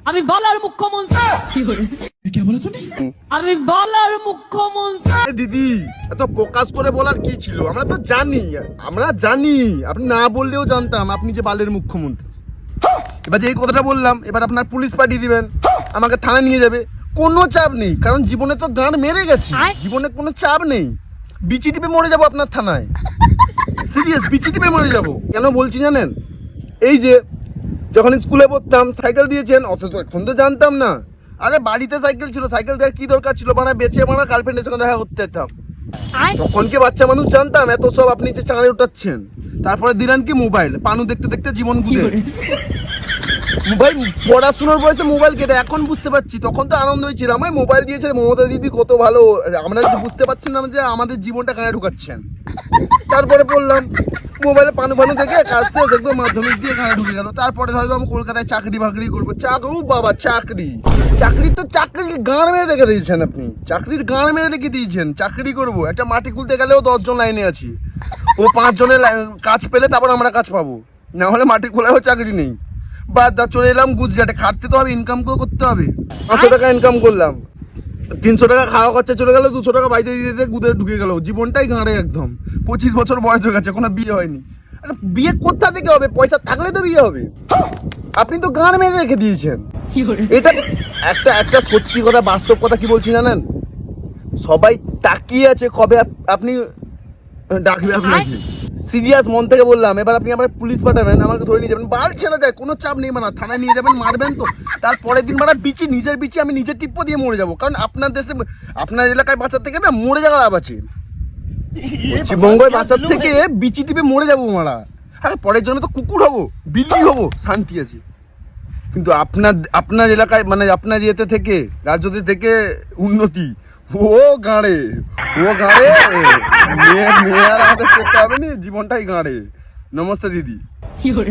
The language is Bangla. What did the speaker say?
আমি বলার মুখ্যমন্ত্রী। আমি বলার মুখ্যমন্ত্রী। দিদি এত প্রকাশ করে বলার কি ছিল? আমরা তো জানি, আপনি না বললেও জানতাম আপনি যে বালের মুখ্যমন্ত্রী। এবার যে এই কথাটা বললাম, এবার আপনার পুলিশ পাঠিয়ে দিবেন, আমাকে থানায় নিয়ে যাবে, কোনো চাপ নেই, কারণ জীবনে তো গান মেরে গেছি, জীবনে কোনো চাপ নেই। বিচি টিপে মরে যাবো আপনার থানায়, সিরিয়াস বিচি টিপে মরে যাবো। কেন বলছি জানেন? এই যে যখন স্কুলে পড়তাম সাইকেল দিয়েছেন, অত তো এখন তো জানতাম না। আরে বাড়িতে সাইকেল ছিল, সাইকেল দেওয়ার কি দরকার ছিল? বানা বেচে বানা গার্লফ্রেন্ডের সঙ্গে দেখা করতে যেতাম। তখন কি বাচ্চা মানুষ জানতাম এত সব আপনি যে চাঁড়ে উঠাচ্ছেন? তারপরে দিলেন কি মোবাইল, পানু দেখতে দেখতে জীবন গুদে। মোবাইল পড়াশোনার বয়সে মোবাইল কেটে, এখন বুঝতে পারছি, তখন তো আনন্দ হয়েছিল। আমায় মোবাইল দিয়েছে মমতা দিদি, কত ভালো। আমরা বুঝতে পারছি না যে আমাদের জীবনটা কানে ঢুকাচ্ছেন। তারপরে বললাম মোবাইলে পানু দেখে কাজ শেষ, একদম মাধ্যমিক দিয়ে কানে ঢুকে গেল। তারপরে হয়তো আমি কলকাতায় চাকরি বাকরি করবো। বাবা চাকরি তো চাকরির গাঁড় মেরে রেখে দিয়েছেন আপনি, চাকরির গাঁড় মেরে রেখে দিয়েছেন। চাকরি করবো, একটা মাটি খুলতে গেলেও 10 জন লাইনে আছি, ও 5 জনের কাজ পেলে তারপর আমরা কাজ পাবো, না হলে মাটি খোলাও চাকরি নেই। বাদ দা, চলে এলাম গুজরাটে, খাটতে তো হবে, ইনকাম করতে হবে। 500 টাকা ইনকাম করলাম, 300 টাকা খাওয়া খরচা চলে গেল, 200 টাকা বাড়িতে দিতে গুদে ঢুকে গেল। জীবনটাই গাঁড়ে একদম। 25 বছর বয়স হয়ে গেছে, কোনো বিয়ে হয়নি। আরে বিয়ে কোথা থেকে হবে? পয়সা থাকলে তো বিয়ে হবে। আপনি তো গান মেরে রেখে দিয়েছেন। এটা একটা সত্যি কথা, বাস্তব কথা কি বলছি জানেন? সবাই তাকিয়ে আছে কবে আপনি ডাকবে আপনাকে। সিরিয়াস মন থেকে বললাম। এবার আপনি আমার পুলিশ পাঠাবেন, আমাকে ধরে নিয়ে যাবেন, বাল ছেড়ে যায়, কোনো চাপ নেই। মানে থানায় নিয়ে যাবেন, মারবেন তো, তারপরের দিন মানে নিজের বিচি আমি নিজের টিপ্পো দিয়ে মরে যাবো। কারণ আপনার দেশে, আপনার এলাকায় বাঁচার থেকে না মরে যাওয়ার লাভ আছে। পশ্চিমবঙ্গের বাঁচার থেকে বিচি টিপে মরে যাবো মারা। হ্যাঁ, পরের জন্য তো কুকুর হবো, বিল্লি হবো, শান্তি আছে। কিন্তু আপনার এলাকায় মানে আপনার ইয়েতে থেকে, রাজ্যতে থেকে উন্নতি, ও গাঁড়ে মেয়ে আর আমাদের করতে হবে না, জীবনটাই গাঁড়ে। নমস্তে দিদি।